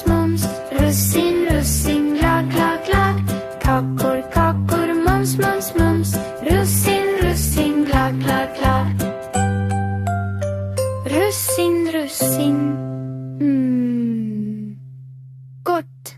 mums, mums. Russin, russin, glad, glad, glad. Kakor, kakor, mums, mums, mums. Russin, russin, glad, glad, glad. Russin, russin. Gott.